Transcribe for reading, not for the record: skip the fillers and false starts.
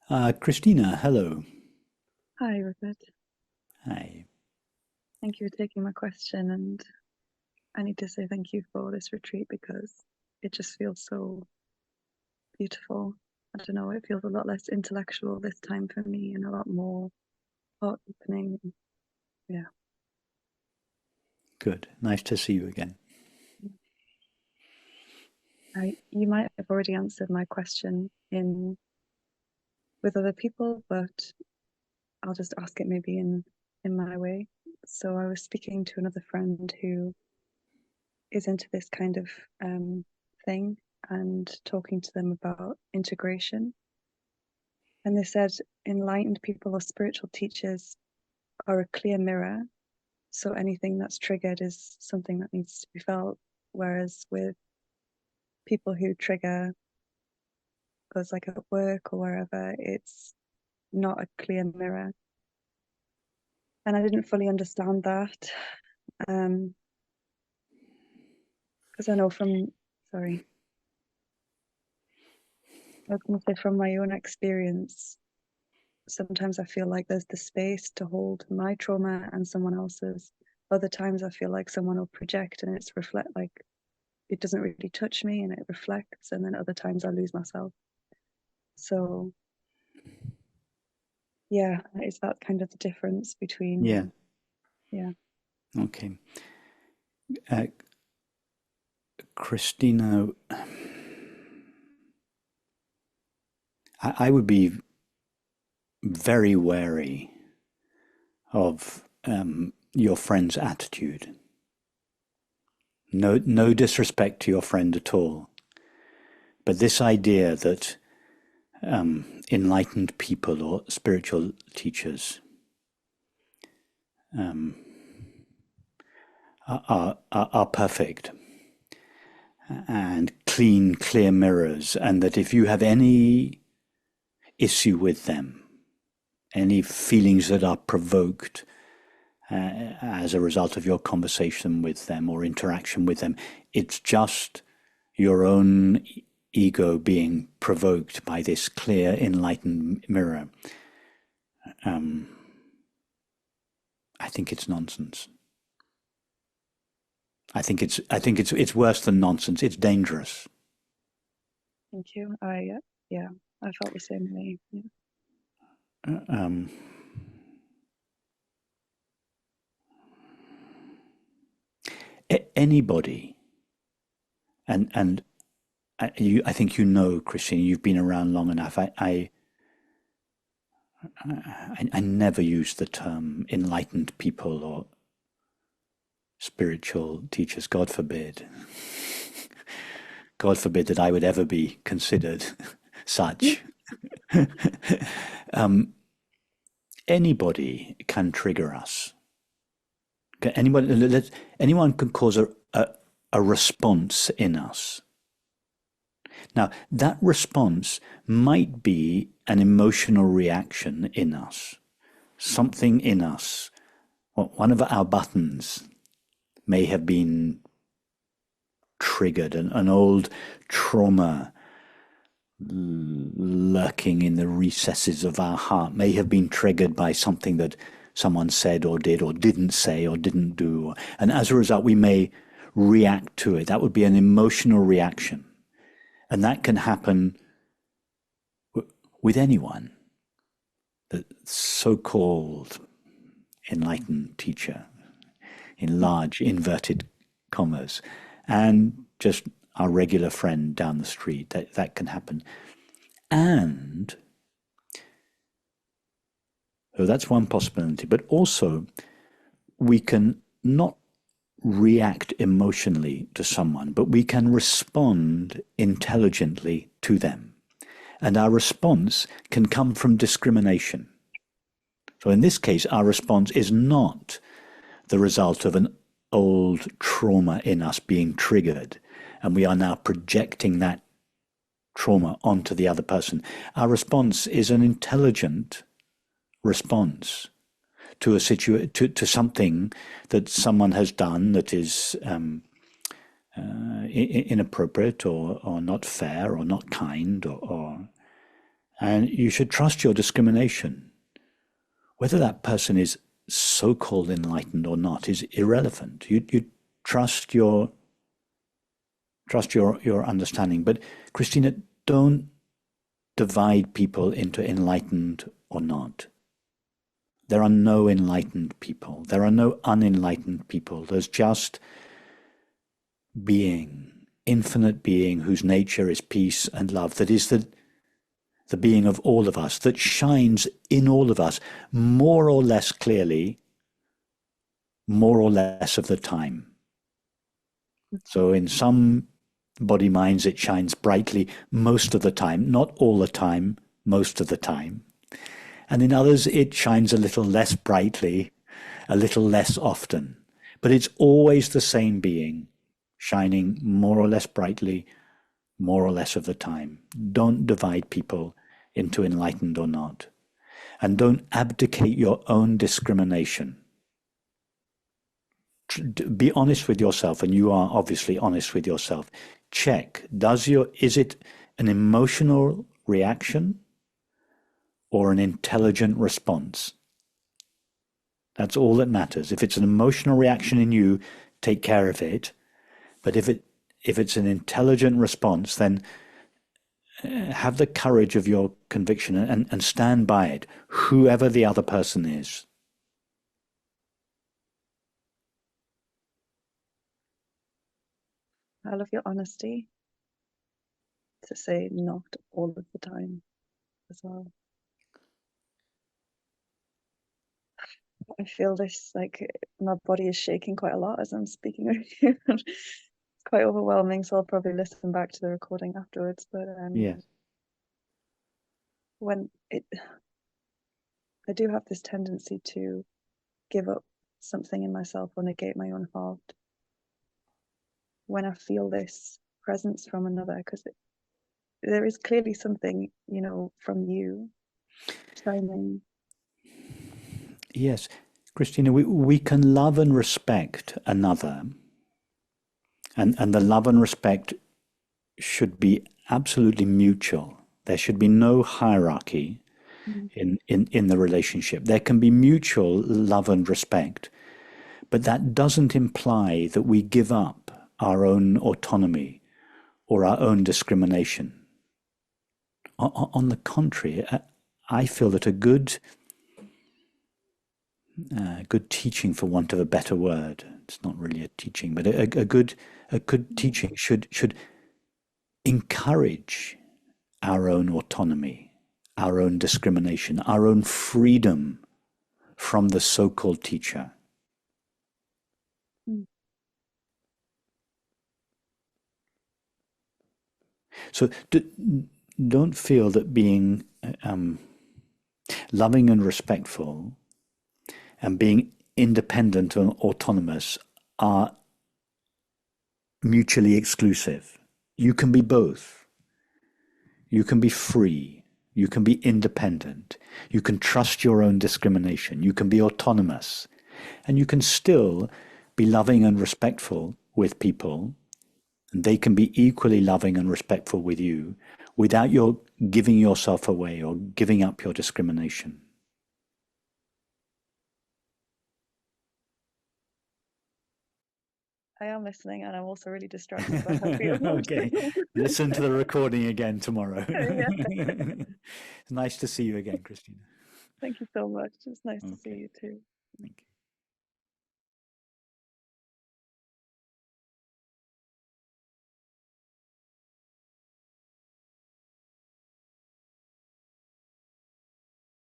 Hello. Christina, hello. Hi, Rupert. Hi. Thank you for taking my question. And I need to say thank you for this retreat because it just feels so beautiful. I don't know, it feels a lot less intellectual this time for me and a lot more heart opening. Yeah. Good. Nice to see you again. You might have already answered my question in with other people, but I'll just ask it maybe in my way. So I was speaking to another friend who is into this kind of thing and talking to them about integration. And they said enlightened people or spiritual teachers are a clear mirror. So anything that's triggered is something that needs to be felt. Whereas with people who trigger us like at work or wherever, it's not a clear mirror. And I didn't fully understand that. Because I know sorry, I was going to say from my own experience, sometimes I feel like there's the space to hold my trauma and someone else's. Other times I feel like someone will project and it's reflect like it doesn't really touch me and it reflects, and then other times I lose myself. So yeah, is that kind of the difference between Yeah. yeah. Okay. Uh, Christina, I would be very wary of your friend's attitude. No disrespect to your friend at all. But this idea that enlightened people or spiritual teachers are perfect and clean, clear mirrors, and that if you have any issue with them, any feelings that are provoked as a result of your conversation with them or interaction with them, it's just your own ego being provoked by this clear, enlightened mirror. I think it's nonsense. I think it's worse than nonsense. It's dangerous. Thank you. Yeah, I felt the same way. Yeah. Um, Anybody, and I think you know, Christine, you've been around long enough. I never use the term enlightened people or spiritual teachers. God forbid. God forbid that I would ever be considered such. Anybody can trigger us. Anyone can cause a response in us. Now, that response might be an emotional reaction in us, something in us. One of our buttons may have been triggered, an old trauma lurking in the recesses of our heart may have been triggered by something that someone said or did or didn't say or didn't do. And as a result, we may react to it. That would be an emotional reaction. And that can happen with anyone. The so-called enlightened teacher, in large inverted commas, and just our regular friend down the street. That can happen. And so that's one possibility. But also, we can not react emotionally to someone, but we can respond intelligently to them. And our response can come from discrimination. So in this case, our response is not the result of an old trauma in us being triggered, and we are now projecting that trauma onto the other person. Our response is an intelligent response to to something that someone has done that is inappropriate or not fair or not kind or And you should trust your discrimination. Whether that person is so-called enlightened or not is irrelevant. You trust your understanding. But Christina, don't divide people into enlightened or not. There are no enlightened people. There are no unenlightened people. There's just being, infinite being, whose nature is peace and love, that is the being of all of us, that shines in all of us more or less clearly, more or less of the time. So in some body minds it shines brightly most of the time, not all the time, most of the time. And in others it shines a little less brightly, a little less often. But it's always the same being, shining more or less brightly, more or less of the time. Don't divide people into enlightened or not. And don't abdicate your own discrimination. Be honest with yourself, and you are obviously honest with yourself. Check, is it an emotional reaction or an intelligent response? That's all that matters. If it's an emotional reaction in you, take care of it. But if it's an intelligent response, then have the courage of your conviction and stand by it, whoever the other person is. I love your honesty to say not all of the time as well. I feel this, like my body is shaking quite a lot as I'm speaking with you. It's quite overwhelming, so I'll probably listen back to the recording afterwards. But Yes. I do have this tendency to give up something in myself or negate my own heart when I feel this presence from another, because there is clearly something, from you shining. Yes, Christina, we can love and respect another, and the love and respect should be absolutely mutual. There should be no hierarchy in the relationship. There can be mutual love and respect, but that doesn't imply that we give up our own autonomy or our own discrimination. On the contrary, I feel that a good teaching, for want of a better word, it's not really a teaching, but a good teaching should encourage our own autonomy, our own discrimination, our own freedom from the so-called teacher. So don't feel that being loving and respectful and being independent and autonomous are mutually exclusive. You can be both. You can be free. You can be independent. You can trust your own discrimination. You can be autonomous. And you can still be loving and respectful with people, and they can be equally loving and respectful with you without your giving yourself away or giving up your discrimination. I am listening, and I'm also really distracted by my feelings. Okay, listen to the recording again tomorrow. Yeah. It's nice to see you again, Christina. Thank you so much. It's nice to see you too. Thank you.